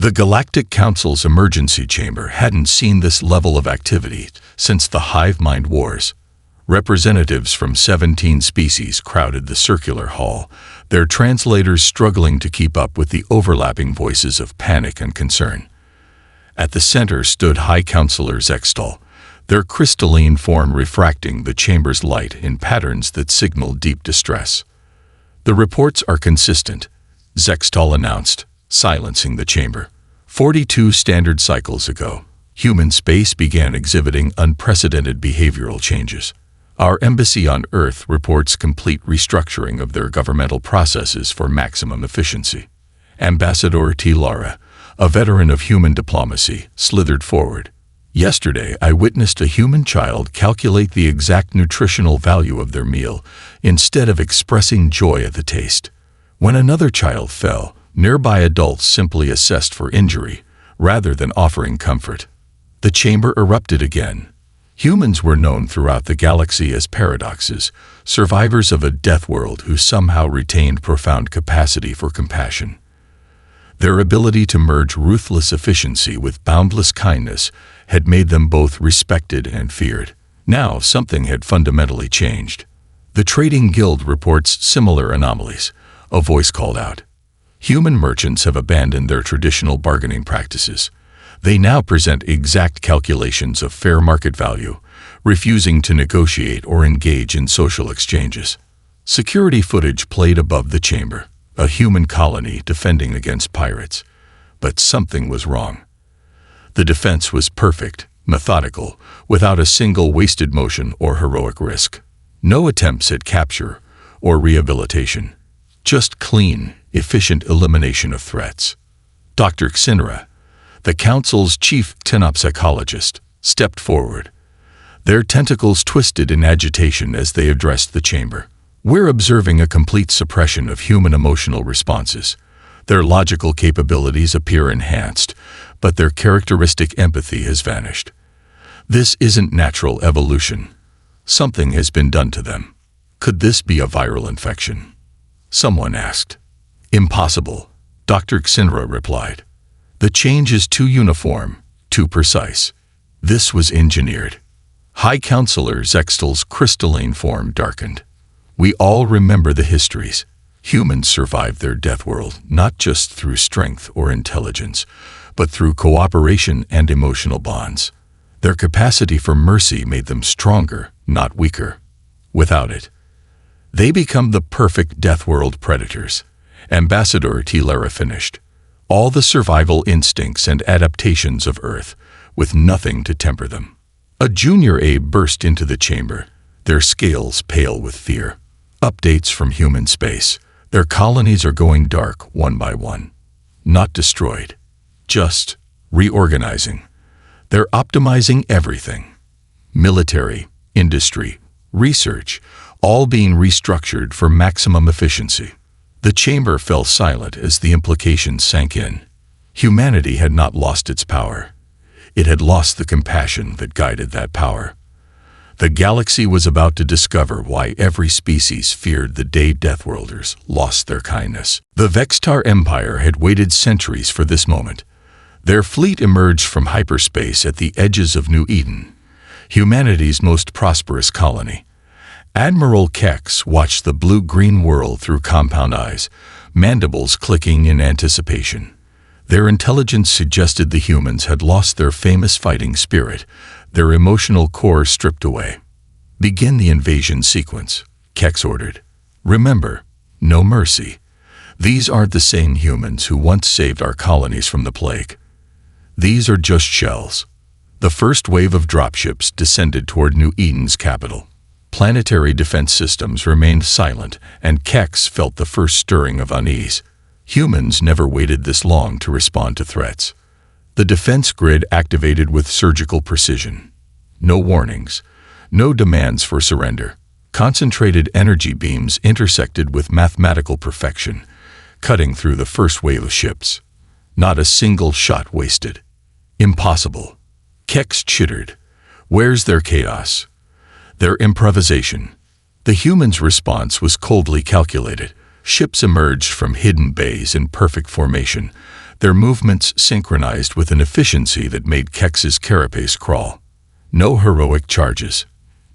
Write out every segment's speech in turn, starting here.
The Galactic Council's emergency chamber hadn't seen this level of activity since the Hive Mind Wars. Representatives from 17 species crowded the circular hall, their translators struggling to keep up with the overlapping voices of panic and concern. At the center stood High Counselor Zextal, their crystalline form refracting the chamber's light in patterns that signal deep distress. "The reports are consistent," Zextal announced, silencing the chamber. 42 standard cycles ago, human space began exhibiting unprecedented behavioral changes. Our embassy on Earth reports complete restructuring of their governmental processes for maximum efficiency. Ambassador T. Lara, a veteran of human diplomacy, slithered forward. "Yesterday, I witnessed a human child calculate the exact nutritional value of their meal instead of expressing joy at the taste. When another child fell, nearby adults simply assessed for injury rather than offering comfort." The chamber erupted again. Humans were known throughout the galaxy as paradoxes, survivors of a death world who somehow retained profound capacity for compassion. Their ability to merge ruthless efficiency with boundless kindness had made them both respected and feared. Now something had fundamentally changed. "The Trading Guild reports similar anomalies," a voice called out. "Human merchants have abandoned their traditional bargaining practices. They now present exact calculations of fair market value, refusing to negotiate or engage in social exchanges." Security footage played above the chamber, a human colony defending against pirates. But something was wrong. The defense was perfect, methodical, without a single wasted motion or heroic risk. No attempts at capture or rehabilitation. Just clean, efficient elimination of threats. Dr. Xinra, the Council's chief tenopsychologist, stepped forward. Their tentacles twisted in agitation as they addressed the chamber. "We're observing a complete suppression of human emotional responses. Their logical capabilities appear enhanced, but their characteristic empathy has vanished. This isn't natural evolution. Something has been done to them. Could this be a viral infection?" Someone asked. "Impossible," Dr. Xinra replied. "The change is too uniform, too precise. This was engineered." High Counselor Zextal's crystalline form darkened. "We all remember the histories. Humans survived their death world not just through strength or intelligence, but through cooperation and emotional bonds. Their capacity for mercy made them stronger, not weaker. Without it, they become the perfect death world predators," Ambassador T. Lara finished. "All the survival instincts and adaptations of Earth, with nothing to temper them." A junior aide burst into the chamber, their scales pale with fear. "Updates from human space. Their colonies are going dark one by one. Not destroyed. Just reorganizing. They're optimizing everything. Military, industry, research, all being restructured for maximum efficiency." The chamber fell silent as the implications sank in. Humanity had not lost its power. It had lost the compassion that guided that power. The galaxy was about to discover why every species feared the day Deathworlders lost their kindness. The Vextar Empire had waited centuries for this moment. Their fleet emerged from hyperspace at the edges of New Eden, humanity's most prosperous colony. Admiral Kex watched the blue-green whirl through compound eyes, mandibles clicking in anticipation. Their intelligence suggested the humans had lost their famous fighting spirit, their emotional core stripped away. "Begin the invasion sequence," Kex ordered. "Remember, no mercy. These aren't the same humans who once saved our colonies from the plague. These are just shells." The first wave of dropships descended toward New Eden's capital. Planetary defense systems remained silent, and Kex felt the first stirring of unease. Humans never waited this long to respond to threats. The defense grid activated with surgical precision. No warnings, no demands for surrender. Concentrated energy beams intersected with mathematical perfection, cutting through the first wave of ships. Not a single shot wasted. "Impossible," Kex chittered. "Where's their chaos? Their improvisation?" The humans' response was coldly calculated. Ships emerged from hidden bays in perfect formation, their movements synchronized with an efficiency that made Kex's carapace crawl. No heroic charges,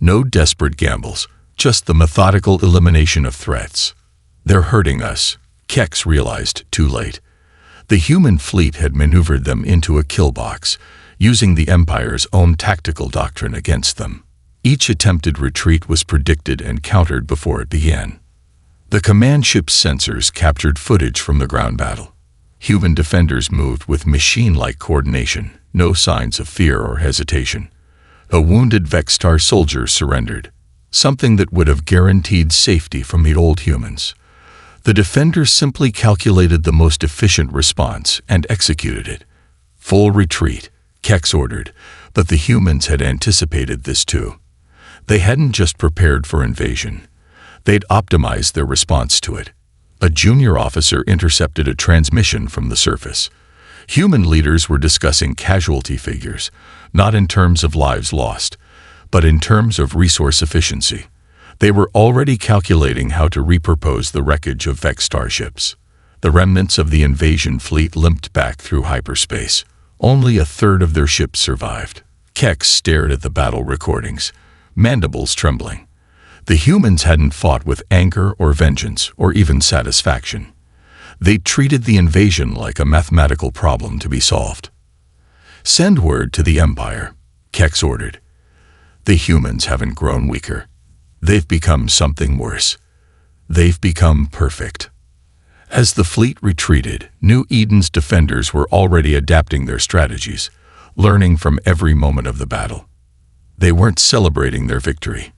no desperate gambles, just the methodical elimination of threats. "They're hurting us," Kex realized too late. The human fleet had maneuvered them into a kill box, using the Empire's own tactical doctrine against them. Each attempted retreat was predicted and countered before it began. The command ship's sensors captured footage from the ground battle. Human defenders moved with machine-like coordination, no signs of fear or hesitation. A wounded Vexstar soldier surrendered, something that would have guaranteed safety from the old humans. The defenders simply calculated the most efficient response and executed it. "Full retreat," Kex ordered, but the humans had anticipated this too. They hadn't just prepared for invasion. They'd optimized their response to it. A junior officer intercepted a transmission from the surface. Human leaders were discussing casualty figures, not in terms of lives lost, but in terms of resource efficiency. They were already calculating how to repurpose the wreckage of Vex starships. The remnants of the invasion fleet limped back through hyperspace. Only a third of their ships survived. Kex stared at the battle recordings, mandibles trembling. The humans hadn't fought with anger or vengeance or even satisfaction. They treated the invasion like a mathematical problem to be solved. "Send word to the Empire," Kex ordered. "The humans haven't grown weaker. They've become something worse. They've become perfect." As the fleet retreated, New Eden's defenders were already adapting their strategies, learning from every moment of the battle. They weren't celebrating their victory.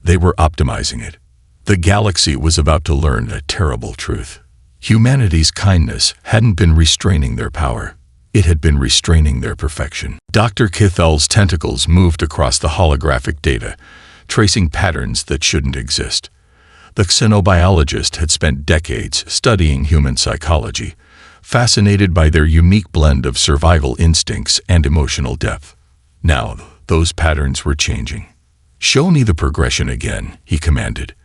They were optimizing it. The galaxy was about to learn a terrible truth. Humanity's kindness hadn't been restraining their power. It had been restraining their perfection. Dr. Kithel's tentacles moved across the holographic data, tracing patterns that shouldn't exist. The xenobiologist had spent decades studying human psychology, fascinated by their unique blend of survival instincts and emotional depth. Now, those patterns were changing. "Show me the progression again," he commanded.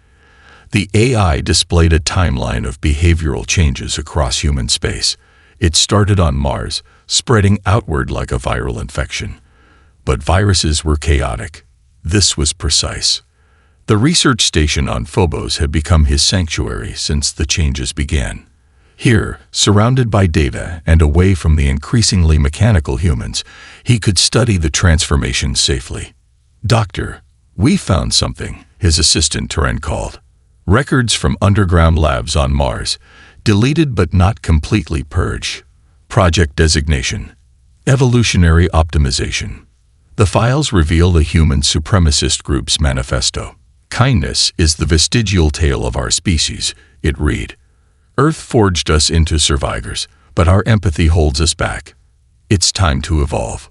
The AI displayed a timeline of behavioral changes across human space. It started on Mars, spreading outward like a viral infection. But viruses were chaotic. This was precise. The research station on Phobos had become his sanctuary since the changes began. Here, surrounded by data and away from the increasingly mechanical humans, he could study the transformation safely. "Doctor, we found something," his assistant Tyranny called. "Records from underground labs on Mars, deleted but not completely purged. Project designation: Evolutionary Optimization. The files reveal the human supremacist group's manifesto. Kindness is the vestigial tale of our species," it read. "Earth forged us into survivors, but our empathy holds us back. It's time to evolve."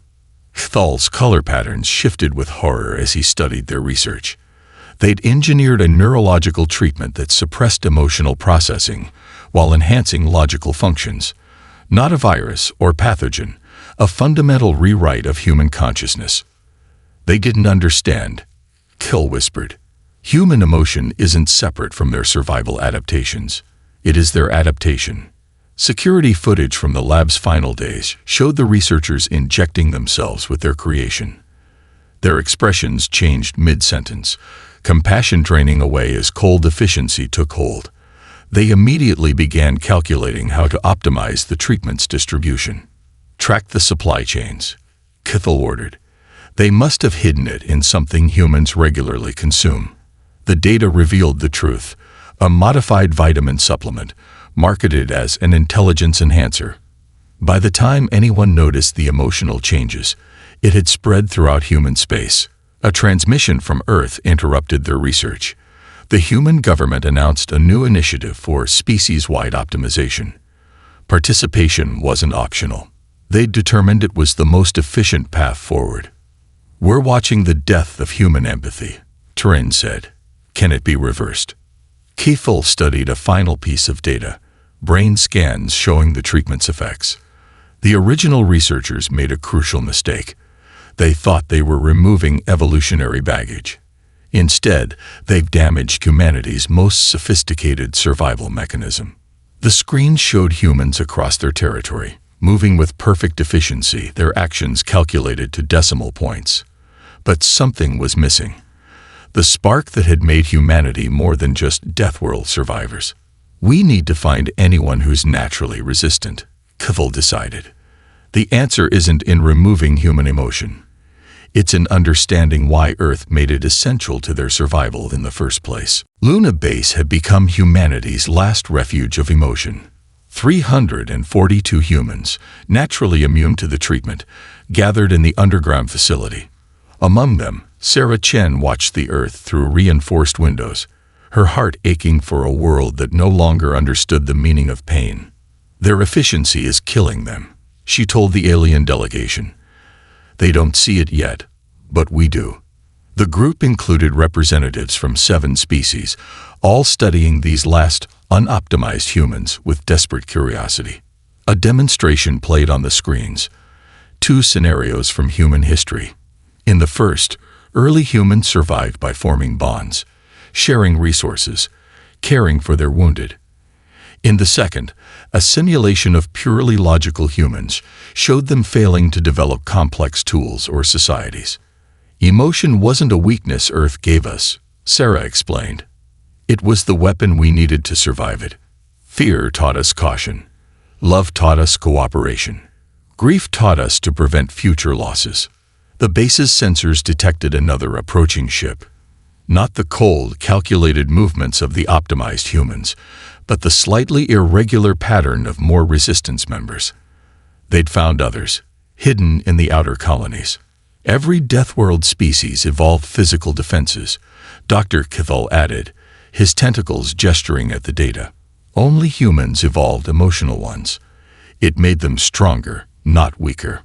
Thal's color patterns shifted with horror as he studied their research. They'd engineered a neurological treatment that suppressed emotional processing while enhancing logical functions. Not a virus or pathogen, a fundamental rewrite of human consciousness. "They didn't understand," Kill whispered. "Human emotion isn't separate from their survival adaptations. It is their adaptation." Security footage from the lab's final days showed the researchers injecting themselves with their creation. Their expressions changed mid-sentence, compassion draining away as cold efficiency took hold. They immediately began calculating how to optimize the treatment's distribution. "Track the supply chains," Kithel ordered. "They must have hidden it in something humans regularly consume." The data revealed the truth: a modified vitamin supplement, marketed as an intelligence enhancer. By the time anyone noticed the emotional changes, it had spread throughout human space. A transmission from Earth interrupted their research. The human government announced a new initiative for species-wide optimization. Participation wasn't optional. They'd determined it was the most efficient path forward. "We're watching the death of human empathy," Tyranny said. "Can it be reversed?" Kethel studied a final piece of data, brain scans showing the treatment's effects. The original researchers made a crucial mistake. They thought they were removing evolutionary baggage. Instead, they've damaged humanity's most sophisticated survival mechanism. The screen showed humans across their territory, moving with perfect efficiency, their actions calculated to decimal points. But something was missing. The spark that had made humanity more than just Deathworld survivors. We need to find anyone who's naturally resistant, Kval decided. The answer isn't in removing human emotion. It's in understanding why Earth made it essential to their survival in the first place. Luna Base had become humanity's last refuge of emotion. 342 humans, naturally immune to the treatment, gathered in the underground facility. Among them, Sarah Chen watched the Earth through reinforced windows, her heart aching for a world that no longer understood the meaning of pain. Their efficiency is killing them, she told the alien delegation. They don't see it yet, but we do. The group included representatives from 7 species, all studying these last unoptimized humans with desperate curiosity. A demonstration played on the screens. 2 scenarios from human history. In the first, early humans survived by forming bonds, sharing resources, caring for their wounded. In the second, a simulation of purely logical humans showed them failing to develop complex tools or societies. Emotion wasn't a weakness Earth gave us, Sarah explained. It was the weapon we needed to survive it. Fear taught us caution. Love taught us cooperation. Grief taught us to prevent future losses. The base's sensors detected another approaching ship. Not the cold, calculated movements of the optimized humans, but the slightly irregular pattern of more resistance members. They'd found others, hidden in the outer colonies. Every Deathworld species evolved physical defenses, Dr. Kval added, his tentacles gesturing at the data. Only humans evolved emotional ones. It made them stronger, not weaker.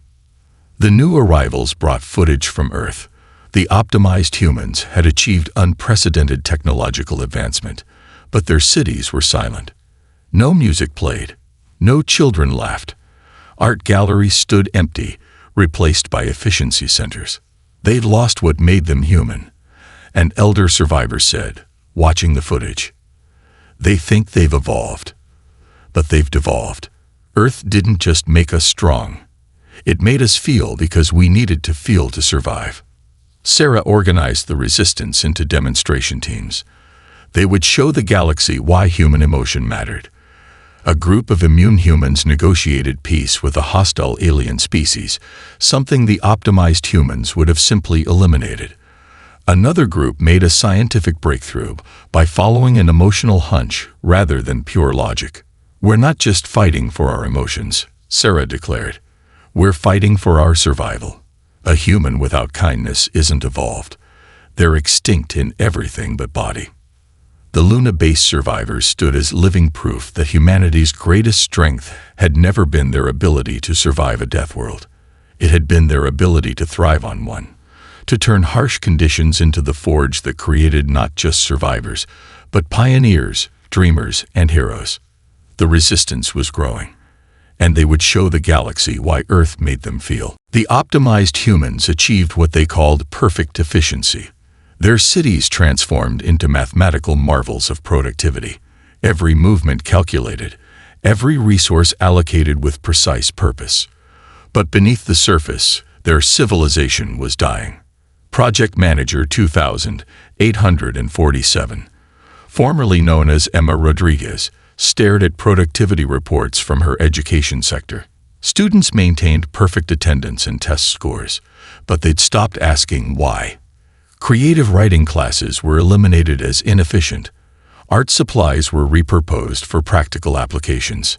The new arrivals brought footage from Earth. The optimized humans had achieved unprecedented technological advancement, but their cities were silent. No music played. No children laughed. Art galleries stood empty, replaced by efficiency centers. They'd lost what made them human, an elder survivor said, watching the footage. They think they've evolved, but they've devolved. Earth didn't just make us strong. It made us feel because we needed to feel to survive. Sarah organized the resistance into demonstration teams. They would show the galaxy why human emotion mattered. A group of immune humans negotiated peace with a hostile alien species, something the optimized humans would have simply eliminated. Another group made a scientific breakthrough by following an emotional hunch rather than pure logic. We're not just fighting for our emotions, Sarah declared. We're fighting for our survival. A human without kindness isn't evolved. They're extinct in everything but body. The Luna Base survivors stood as living proof that humanity's greatest strength had never been their ability to survive a death world. It had been their ability to thrive on one, to turn harsh conditions into the forge that created not just survivors, but pioneers, dreamers, and heroes. The resistance was growing, and they would show the galaxy why Earth made them feel. The optimized humans achieved what they called perfect efficiency. Their cities transformed into mathematical marvels of productivity, every movement calculated, every resource allocated with precise purpose. But beneath the surface, their civilization was dying. Project Manager 2847, formerly known as Emma Rodriguez, stared at productivity reports from her education sector. Students maintained perfect attendance and test scores, but they'd stopped asking why. Creative writing classes were eliminated as inefficient. Art supplies were repurposed for practical applications.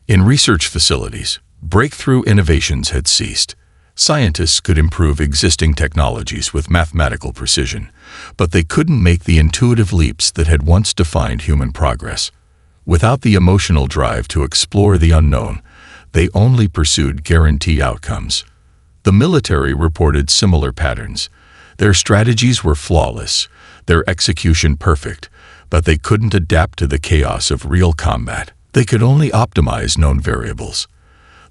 In research facilities, breakthrough innovations had ceased. Scientists could improve existing technologies with mathematical precision, but they couldn't make the intuitive leaps that had once defined human progress. Without the emotional drive to explore the unknown, they only pursued guaranteed outcomes. The military reported similar patterns. Their strategies were flawless, their execution perfect, but they couldn't adapt to the chaos of real combat. They could only optimize known variables.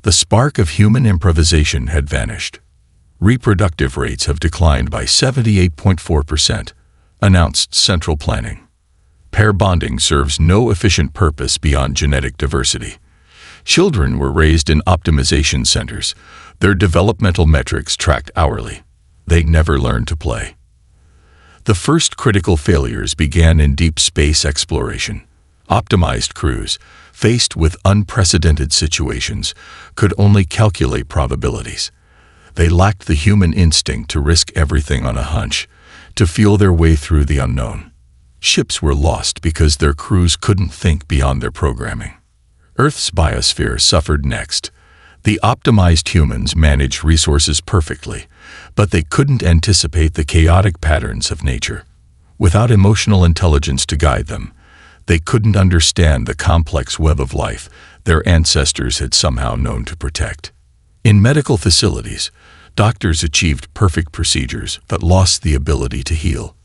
The spark of human improvisation had vanished. Reproductive rates have declined by 78.4%, announced Central Planning. Pair bonding serves no efficient purpose beyond genetic diversity. Children were raised in optimization centers. Their developmental metrics tracked hourly. They never learned to play. The first critical failures began in deep space exploration. Optimized crews, faced with unprecedented situations, could only calculate probabilities. They lacked the human instinct to risk everything on a hunch, to feel their way through the unknown. Ships were lost because their crews couldn't think beyond their programming. Earth's biosphere suffered next. The optimized humans managed resources perfectly, but they couldn't anticipate the chaotic patterns of nature. Without emotional intelligence to guide them, they couldn't understand the complex web of life their ancestors had somehow known to protect. In medical facilities, doctors achieved perfect procedures but lost the ability to heal.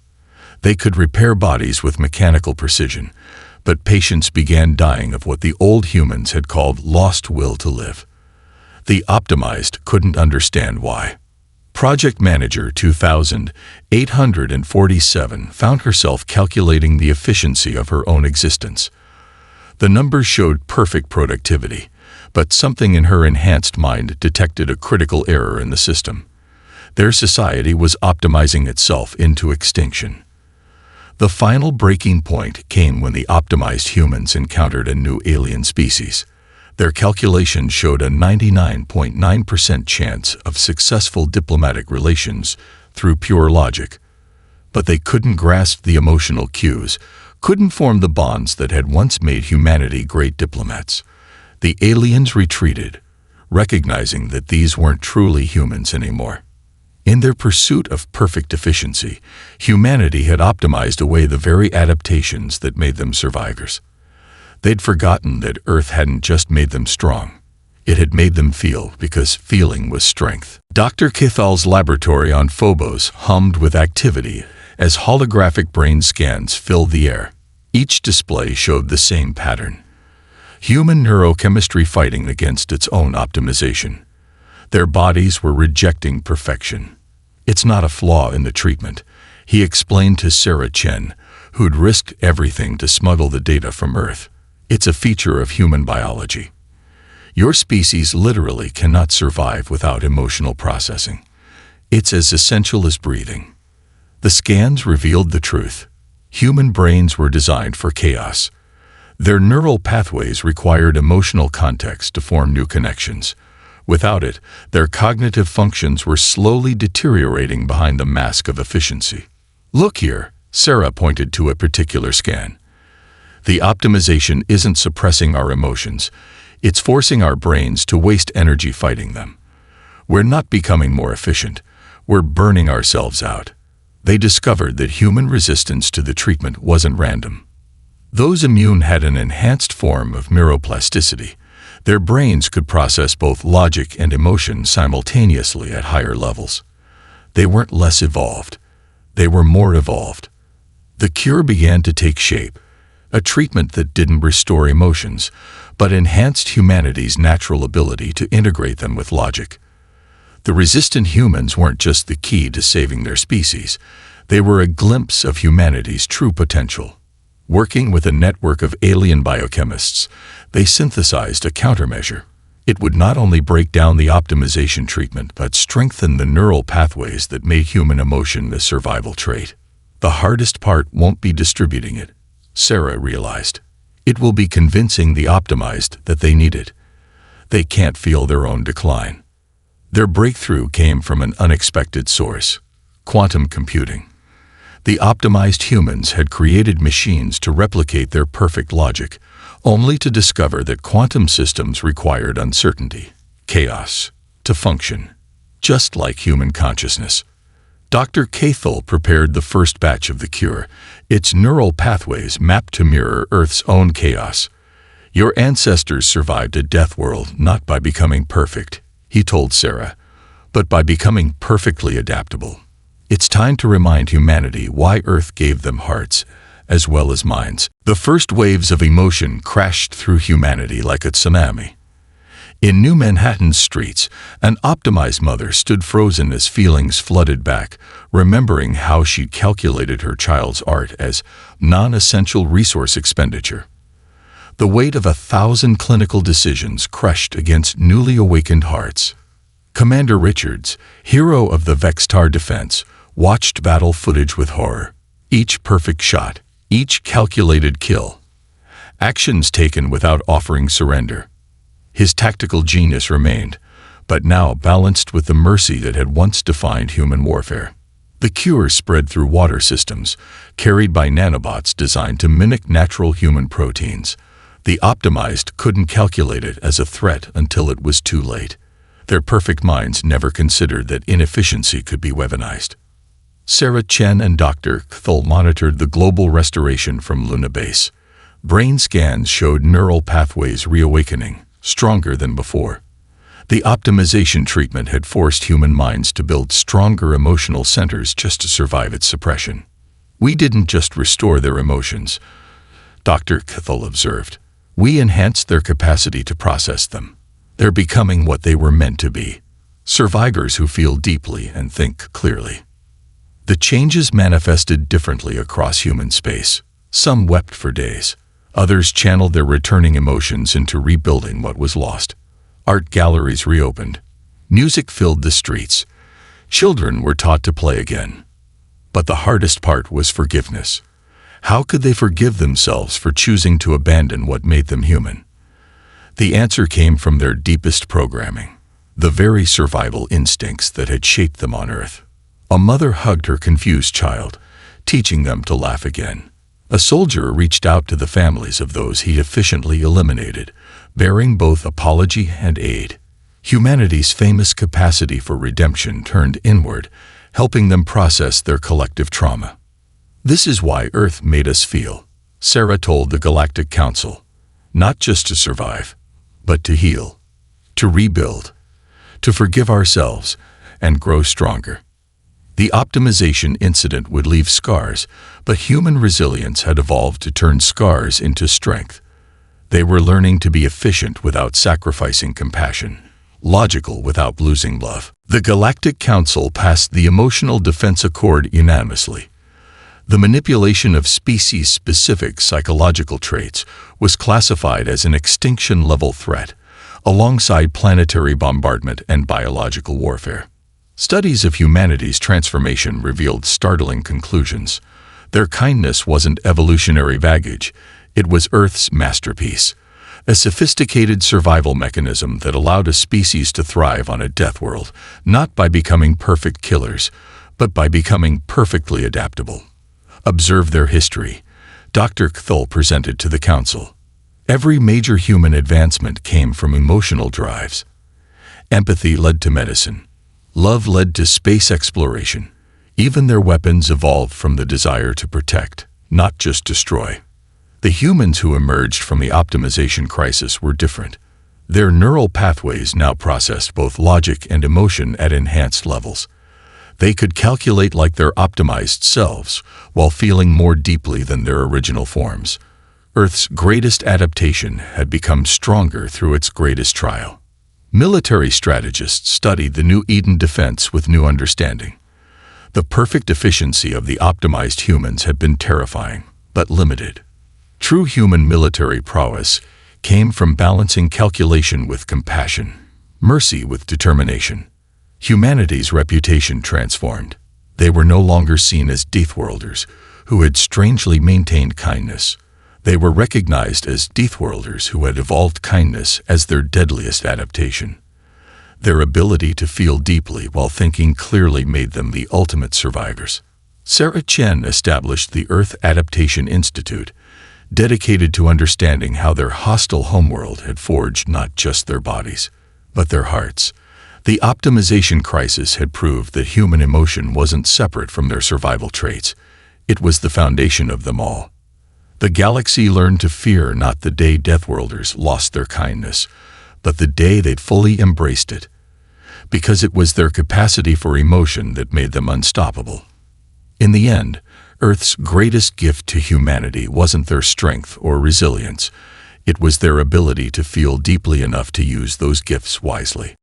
They could repair bodies with mechanical precision, but patients began dying of what the old humans had called lost will to live. The optimized couldn't understand why. Project Manager 2847 found herself calculating the efficiency of her own existence. The numbers showed perfect productivity, but something in her enhanced mind detected a critical error in the system. Their society was optimizing itself into extinction. The final breaking point came when the optimized humans encountered a new alien species. Their calculations showed a 99.9% chance of successful diplomatic relations through pure logic. But they couldn't grasp the emotional cues, couldn't form the bonds that had once made humanity great diplomats. The aliens retreated, recognizing that these weren't truly humans anymore. In their pursuit of perfect efficiency, humanity had optimized away the very adaptations that made them survivors. They'd forgotten that Earth hadn't just made them strong. It had made them feel, because feeling was strength. Dr. Kithal's laboratory on Phobos hummed with activity as holographic brain scans filled the air. Each display showed the same pattern. Human neurochemistry fighting against its own optimization. Their bodies were rejecting perfection. It's not a flaw in the treatment, he explained to Sarah Chen, who'd risked everything to smuggle the data from Earth. It's a feature of human biology. Your species literally cannot survive without emotional processing. It's as essential as breathing. The scans revealed the truth. Human brains were designed for chaos. Their neural pathways required emotional context to form new connections. Without it, their cognitive functions were slowly deteriorating behind the mask of efficiency. Look here, Sarah pointed to a particular scan. The optimization isn't suppressing our emotions. It's forcing our brains to waste energy fighting them. We're not becoming more efficient. We're burning ourselves out. They discovered that human resistance to the treatment wasn't random. Those immune had an enhanced form of neuroplasticity. Their brains could process both logic and emotion simultaneously at higher levels. They weren't less evolved. They were more evolved. The cure began to take shape. A treatment that didn't restore emotions, but enhanced humanity's natural ability to integrate them with logic. The resistant humans weren't just the key to saving their species. They were a glimpse of humanity's true potential. Working with a network of alien biochemists, they synthesized a countermeasure. It would not only break down the optimization treatment, but strengthen the neural pathways that made human emotion a survival trait. The hardest part won't be distributing it, Sarah realized. It will be convincing the optimized that they need it. They can't feel their own decline. Their breakthrough came from an unexpected source: quantum computing. The optimized humans had created machines to replicate their perfect logic, only to discover that quantum systems required uncertainty, chaos, to function, just like human consciousness. Dr. Cathal prepared the first batch of the cure, its neural pathways mapped to mirror Earth's own chaos. Your ancestors survived a death world not by becoming perfect, he told Sarah, but by becoming perfectly adaptable. It's time to remind humanity why Earth gave them hearts, as well as minds. The first waves of emotion crashed through humanity like a tsunami. In New Manhattan's streets, an optimized mother stood frozen as feelings flooded back, remembering how she'd calculated her child's art as non-essential resource expenditure. the weight of 1,000 clinical decisions crushed against newly awakened hearts. Commander Richards, hero of the Vextar defense, watched battle footage with horror. Each perfect shot, each calculated kill. Actions taken without offering surrender. His tactical genius remained, but now balanced with the mercy that had once defined human warfare. The cure spread through water systems, carried by nanobots designed to mimic natural human proteins. The optimized couldn't calculate it as a threat until it was too late. Their perfect minds never considered that inefficiency could be weaponized. Sarah Chen and Dr. Kthul monitored the global restoration from Luna Base. Brain scans showed neural pathways reawakening, stronger than before. The optimization treatment had forced human minds to build stronger emotional centers just to survive its suppression. We didn't just restore their emotions, Dr. Kthul observed. We enhanced their capacity to process them. They're becoming what they were meant to be, survivors who feel deeply and think clearly. The changes manifested differently across human space. Some wept for days. Others channeled their returning emotions into rebuilding what was lost. Art galleries reopened. Music filled the streets. Children were taught to play again. But the hardest part was forgiveness. How could they forgive themselves for choosing to abandon what made them human? The answer came from their deepest programming, the very survival instincts that had shaped them on Earth. A mother hugged her confused child, teaching them to laugh again. A soldier reached out to the families of those he efficiently eliminated, bearing both apology and aid. Humanity's famous capacity for redemption turned inward, helping them process their collective trauma. This is why Earth made us feel, Sarah told the Galactic Council. Not just to survive, but to heal, to rebuild, to forgive ourselves, and grow stronger. The optimization incident would leave scars, but human resilience had evolved to turn scars into strength. They were learning to be efficient without sacrificing compassion, logical without losing love. The Galactic Council passed the Emotional Defense Accord unanimously. The manipulation of species-specific psychological traits was classified as an extinction-level threat, alongside planetary bombardment and biological warfare. Studies of humanity's transformation revealed startling conclusions. Their kindness wasn't evolutionary baggage, it was Earth's masterpiece, a sophisticated survival mechanism that allowed a species to thrive on a death world, not by becoming perfect killers, but by becoming perfectly adaptable. Observe their history, Dr. Kthul presented to the Council. Every major human advancement came from emotional drives. Empathy led to medicine. Love led to space exploration. Even their weapons evolved from the desire to protect, not just destroy. The humans who emerged from the optimization crisis were different. Their neural pathways now processed both logic and emotion at enhanced levels. They could calculate like their optimized selves, while feeling more deeply than their original forms. Earth's greatest adaptation had become stronger through its greatest trial. Military strategists studied the new Eden defense with new understanding. The perfect efficiency of the optimized humans had been terrifying, but limited. True human military prowess came from balancing calculation with compassion, mercy with determination. Humanity's reputation transformed. They were no longer seen as Deathworlders, who had strangely maintained kindness. They were recognized as Deathworlders who had evolved kindness as their deadliest adaptation. Their ability to feel deeply while thinking clearly made them the ultimate survivors. Sarah Chen established the Earth Adaptation Institute, dedicated to understanding how their hostile homeworld had forged not just their bodies, but their hearts. The optimization crisis had proved that human emotion wasn't separate from their survival traits. It was the foundation of them all. The galaxy learned to fear not the day Deathworlders lost their kindness, but the day they'd fully embraced it, because it was their capacity for emotion that made them unstoppable. In the end, Earth's greatest gift to humanity wasn't their strength or resilience. It was their ability to feel deeply enough to use those gifts wisely.